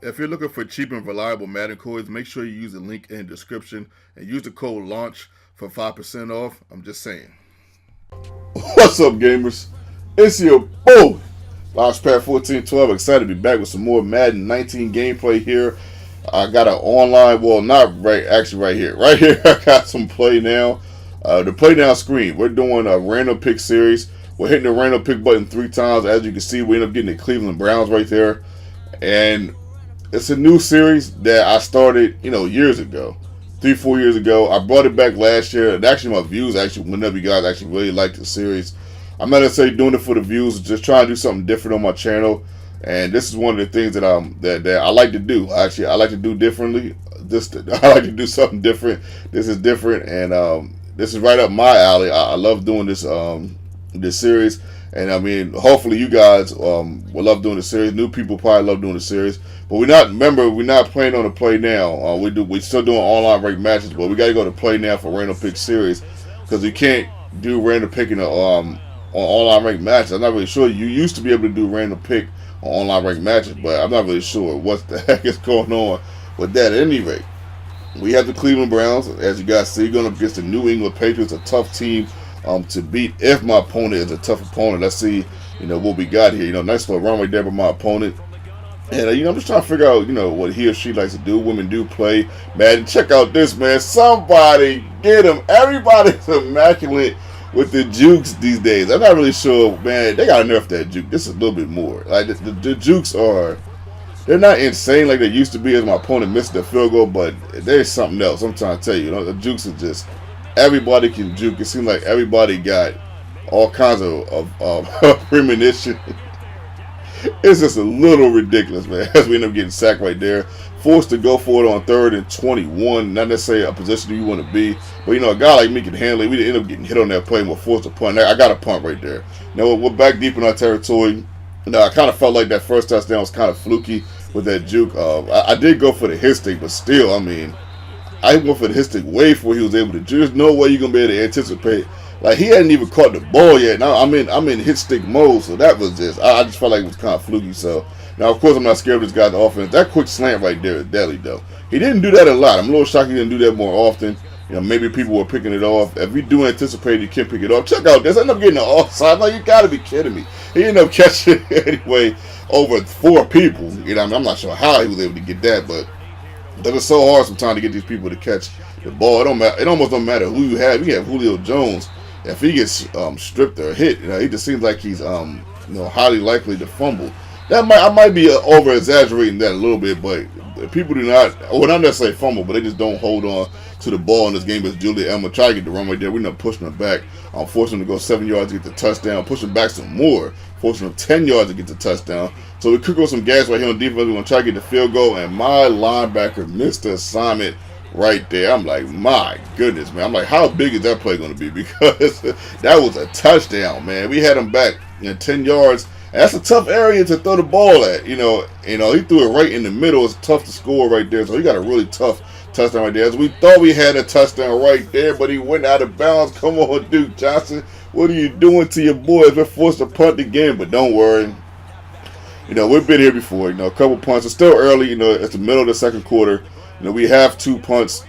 If you're looking for cheap and reliable Madden coins, make sure you use the link in the description and use the code LAUNCH for 5% off. I'm just saying. What's up, gamers? It's your boy, Launchpad 1412. Excited to be back with some more Madden 19 gameplay here. I got an online, well, not right, actually right here. Right here, I got some play now. The play now screen. We're doing a random pick series. We're hitting the random pick button 3 times. As you can see, we end up getting the Cleveland Browns right there. And it's a new series that I started, years ago. 3-4 years ago. I brought it back last year. And actually, my views went up. You guys actually really liked the series. I'm not necessarily doing it for the views, just trying to do something different on my channel. And this is one of the things that I like to do. Actually, I like to do differently. I like to do something different. This is different, and this is right up my alley. I love doing this series, and I mean, hopefully you guys will love doing the series. New people probably love doing the series, but we're not playing on the play now. We're still doing online ranked matches, but we got to go to play now for random pick series because we can't do random picking on online ranked matches. I'm not really sure. You used to be able to do random pick on online ranked matches, but I'm not really sure what the heck is going on with that. At any rate, we have the Cleveland Browns, as you guys see, going up against the New England Patriots, a tough team to beat if my opponent is a tough opponent. Let's see, what we got here. Nice little run right there by my opponent. And, I'm just trying to figure out, what he or she likes to do. Women do play Madden. Check out this, man. Somebody get him. Everybody's immaculate with the jukes these days. I'm not really sure, man. They got to nerf that juke. This is a little bit more. Like, the jukes they're not insane like they used to be as my opponent missed the field goal, but there's something else. I'm trying to tell you. The jukes are just, everybody can juke. It seems like everybody got all kinds of premonition. It's just a little ridiculous, man, as we end up getting sacked right there. Forced to go for it on 3rd and 21. Not necessarily a position you want to be. But, a guy like me can handle it. We didn't end up getting hit on that play and we're forced to punt. I got a punt right there. We're back deep in our territory. I kind of felt like that first touchdown was kind of fluky with that juke. I did go for the hit stick, but still, I went for the hit stick way before he was able to juke. There's no way you're going to be able to anticipate. Like, he hadn't even caught the ball yet. Now I'm in hit stick mode, so that was just, I just felt like it was kind of fluky. So, now, of course, I'm not scared of this guy's offense. That quick slant right there is deadly, though. He didn't do that a lot. I'm a little shocked he didn't do that more often. Maybe people were picking it off. If we do anticipate he can pick it off, check out this. I end up getting an offside. Like, you got to be kidding me. He ended up catching it anyway over 4 people. I'm not sure how he was able to get that, but it's so hard sometimes to get these people to catch the ball. It almost don't matter who you have. You have Julio Jones. If he gets stripped or hit, he just seems like he's highly likely to fumble. I might be over exaggerating that a little bit, but people do not, well, not necessarily fumble, but they just don't hold on to the ball in this game. As Julia Elma try to get the run right there, we end up pushing him back, forcing him to go 7 yards to get the touchdown, pushing back some more, forcing him 10 yards to get the touchdown. So we could go some gas right here on defense. We're gonna try to get the field goal, and my linebacker missed the assignment right there. I'm like, my goodness, man. I'm like, how big is that play going to be? Because that was a touchdown, man. We had him back 10 yards. And that's a tough area to throw the ball at. He threw it right in the middle. It's tough to score right there. So he got a really tough touchdown right there. As we thought we had a touchdown right there, but he went out of bounds. Come on, Duke Johnson. What are you doing to your boys? We're forced to punt again, but don't worry. We've been here before. A couple punts. It's still early. It's the middle of the second quarter. We have 2 punts,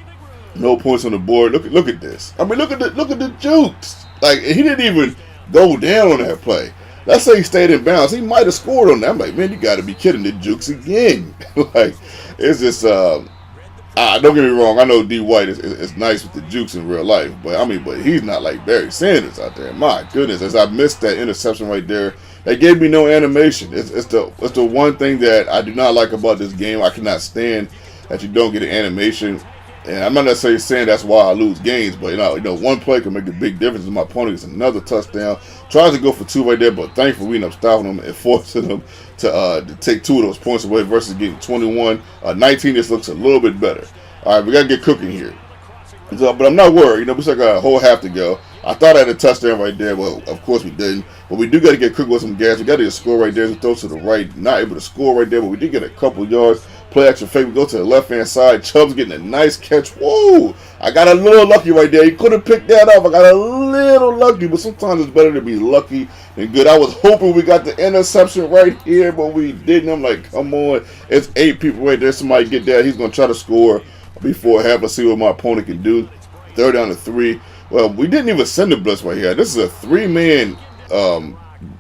no points on the board. Look at this. Look at the jukes. Like, he didn't even go down on that play. Let's say he stayed in bounds. He might have scored on that. I'm like, man, you got to be kidding. The jukes again. Like, it's just, don't get me wrong. I know D. White is nice with the jukes in real life, but he's not like Barry Sanders out there. My goodness, as I missed that interception right there, that gave me no animation. It's the one thing that I do not like about this game. I cannot stand that you don't get an animation. And I'm not necessarily saying that's why I lose games, but one play can make a big difference. My opponent gets another touchdown, tries to go for 2 right there, but thankfully we end up stopping them and forcing them to take 2 of those points away versus getting 21. 19 just looks a little bit better. All right, we got to get cooking here. So, but I'm not worried. We still got a whole half to go. I thought I had a touchdown right there. Well, of course we didn't. But we do got to get cooking with some gas. We got to get a score right there. We throw to the right. Not able to score right there, but we did get a couple yards. Play action fake. We go to the left-hand side. Chubb's getting a nice catch. Whoa! I got a little lucky right there. He could have picked that up. I got a little lucky, but sometimes it's better to be lucky than good. I was hoping we got the interception right here, but we didn't. I'm like, come on. It's 8 people right there. Somebody get that. He's going to try to score before half. Let's see what my opponent can do. 3rd down to 3. Well, we didn't even send the blitz right here. This is a 3-man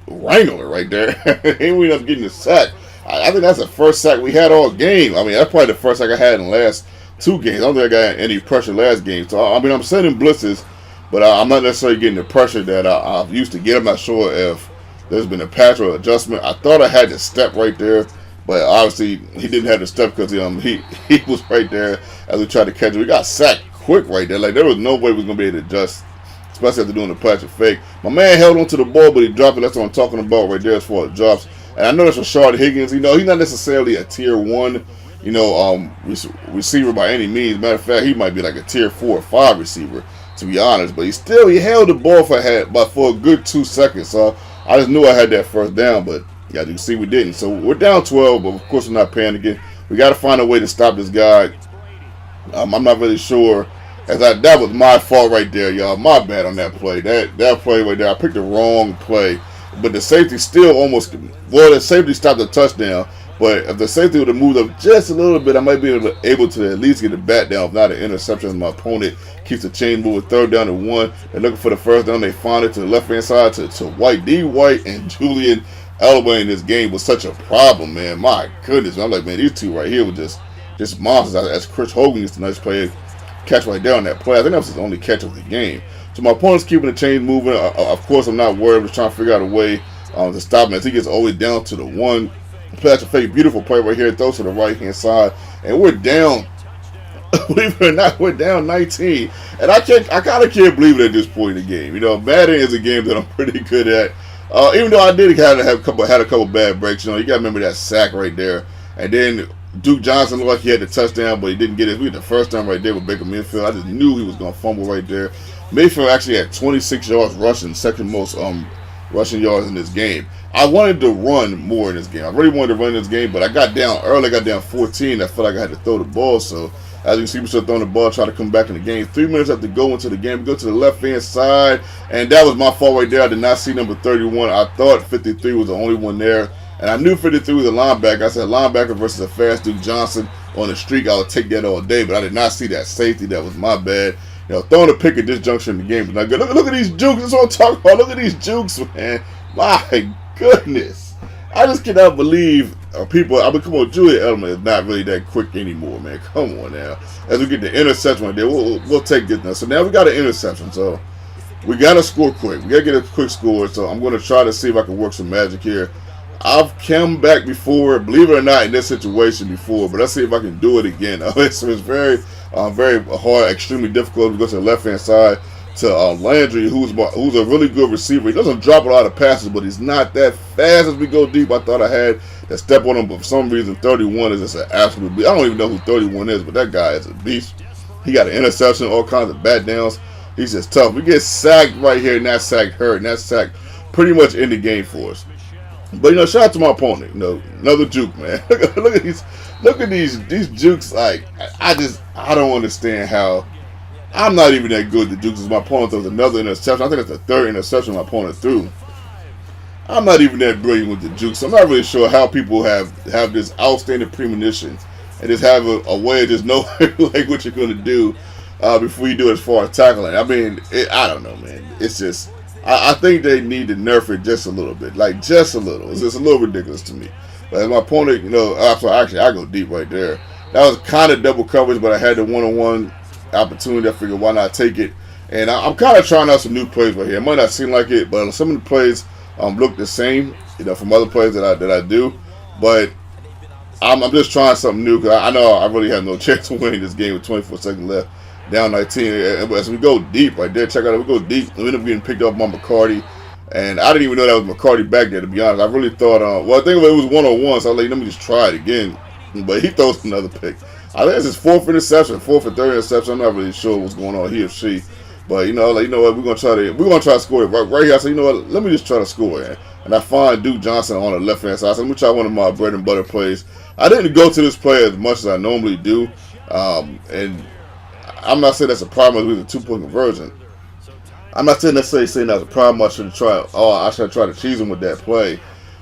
wrangler right there. And we end up getting the sack. I think that's the first sack we had all game. I mean, that's probably the first sack I had in the last 2 games. I don't think I got any pressure last game. So, I mean, I'm sending blitzes, but I'm not necessarily getting the pressure that I used to get. I'm not sure if there's been a patch or adjustment. I thought I had the step right there, but obviously he didn't have the step because he was right there as we tried to catch him. We got sacked quick right there. Like, there was no way we was going to be able to adjust, especially after doing the patch or fake. My man held onto the ball, but he dropped it. That's what I'm talking about right there as far as drops. And I know that's Rashard Higgins. You know, he's not necessarily a tier 1, receiver by any means. Matter of fact, he might be like a tier 4 or 5 receiver, to be honest. But he held the ball for a good 2 seconds. So I just knew I had that first down, but yeah, you can see we didn't. So we're down 12, but of course we're not panicking. We got to find a way to stop this guy. I'm not really sure. That was my fault right there, y'all. My bad on that play. That play right there, I picked the wrong play. But the safety still the safety stopped the touchdown. But if the safety would have moved up just a little bit, I might be able to at least get a bat down, if not an interception. My opponent keeps the chain moving. 3rd down to 1. They're looking for the first down. They find it to the left-hand side to White. D. White and Julian Edelman in this game was such a problem, man. My goodness. I'm like, man, these two right here were just monsters. As Chris Hogan used to nice play, catch right there on that play. I think that was his only catch of the game. So my opponent's keeping the chain moving. Of course, I'm not worried. I'm just trying to figure out a way to stop him as he gets all the way down to the 1. Play action fake, beautiful play right here. Throws to the right-hand side. And we're down. Believe it or not, we're down 19. And I kind of can't believe it at this point in the game. You know, Madden is a game that I'm pretty good at. Even though I did had a couple bad breaks. You know, you got to remember that sack right there. And then Duke Johnson looked like he had the touchdown, but he didn't get it. We had the first time right there with Baker Mayfield. I just knew he was going to fumble right there. Mayfield actually had 26 yards rushing, second most rushing yards in this game. I wanted to run more in this game. I really wanted to run in this game, but I got down early. I got down 14. I felt like I had to throw the ball. So, as you can see, we're still throwing the ball, trying to come back in the game. 3 minutes after go into the game. We go to the left-hand side, and that was my fault right there. I did not see number 31. I thought 53 was the only one there. And I knew 53 was a linebacker. I said linebacker versus a fast Duke Johnson on the streak. I would take that all day, but I did not see that safety. That was my bad. You know, throwing a pick at this juncture in the game is not good. Look at these jukes. That's what I'm talking about. Look at these jukes, man. My goodness. I just cannot believe people. I mean, come on, Julian Edelman is not really that quick anymore, man. Come on now. As we get the interception right there, we'll take this now. So now we got an interception. So we got to score quick. We got to get a quick score. So I'm going to try to see if I can work some magic here. I've come back before, believe it or not, in this situation before, but let's see if I can do it again. So it's very hard, extremely difficult. We go to the left-hand side to Landry, who's a really good receiver. He doesn't drop a lot of passes, but he's not that fast as we go deep. I thought I had that step on him, but for some reason, 31 is just an absolute beast. I don't even know who 31 is, but that guy is a beast. He got an interception, all kinds of bat downs. He's just tough. We get sacked right here, and that sack hurt, and that sack pretty much in the game for us. But, you know, shout out to my opponent. You know, another juke, man. Look at these jukes. Like, I don't understand how. I'm not even that good at the jukes. My opponent throws another interception. I think that's the 3rd interception my opponent threw. I'm not even that brilliant with the jukes. I'm not really sure how people have this outstanding premonition and just have a way of just knowing like what you're going to do before you do it as far as tackling. I mean, I don't know, man. It's just. I think they need to nerf it just a little bit. Like, just a little. It's just a little ridiculous to me. But as my opponent, you know, actually, I go deep right there. That was kind of double coverage, but I had the one-on-one opportunity. I figured, why not take it? And I'm kind of trying out some new plays right here. It might not seem like it, but some of the plays look the same, you know, from other plays that I do. But I'm just trying something new because I know I really have no chance of winning this game with 24 seconds left. Down 19. As we go deep right there, check out, we go deep. We end up getting picked up by McCarty. And I didn't even know that was McCarty back there, to be honest. I really thought, well, I think it was one-on-one, so I was like, let me just try it again. But he throws another pick. I think it's his 4th interception, 4th or 3rd interception. I'm not really sure what's going on, he or she. But, you know, like, you know what, we're going to try to score it right here. I said, you know what, let me just try to score it. and I find Duke Johnson on the left hand side. So let me try one of my bread and butter plays. I didn't go to this play as much as I normally do, and I'm not saying that's a problem with a 2-point conversion. I'm not necessarily saying that's a problem. I should try to cheese him with that play.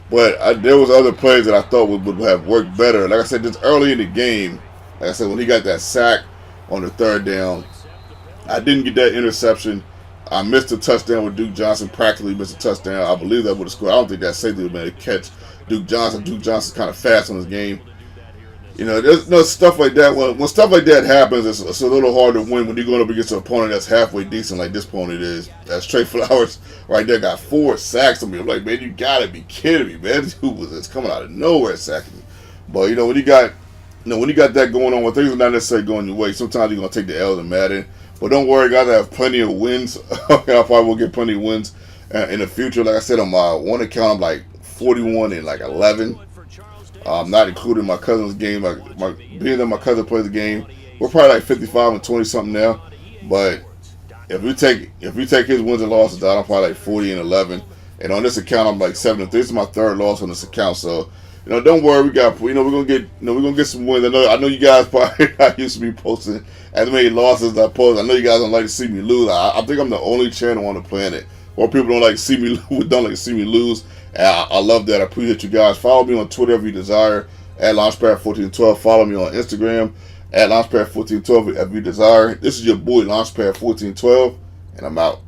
But there was other plays that I thought would have worked better. Like I said, just early in the game, like I said, when he got that sack on the 3rd down, I didn't get that interception. I missed a touchdown with Duke Johnson, practically missed a touchdown. I believe that would have scored. I don't think that safety would have been able to catch Duke Johnson. Duke Johnson's kind of fast on his game. There's stuff like that. When stuff like that happens, it's a little hard to win when you're going up against an opponent that's halfway decent like this opponent is. That's Trey Flowers right there, got 4 sacks on me. I'm like, man, you got to be kidding me, man. This dude was coming out of nowhere sacking me. But, when you got that going on, when things are not necessarily going your way, sometimes you're going to take the L in Madden. But don't worry, guys, I have plenty of wins. I probably will get plenty of wins in the future. Like I said, on my one account, I'm like 41 and like 11. Not including my cousin's game. Being that my cousin plays the game, we're probably like 55 and 20 something now. But if we take his wins and losses out, I'm probably like 40 and 11. And on this account, I'm like 7 and 3. This is my 3rd loss on this account. So don't worry. We're gonna get some wins. I know you guys probably not used to me posting as many losses as I post. I know you guys don't like to see me lose. I think I'm the only channel on the planet where people don't like to see me lose. And I love that. I appreciate you guys. Follow me on Twitter if you desire, at Launchpad1412. Follow me on Instagram, at Launchpad1412 if you desire. This is your boy, Launchpad1412, and I'm out.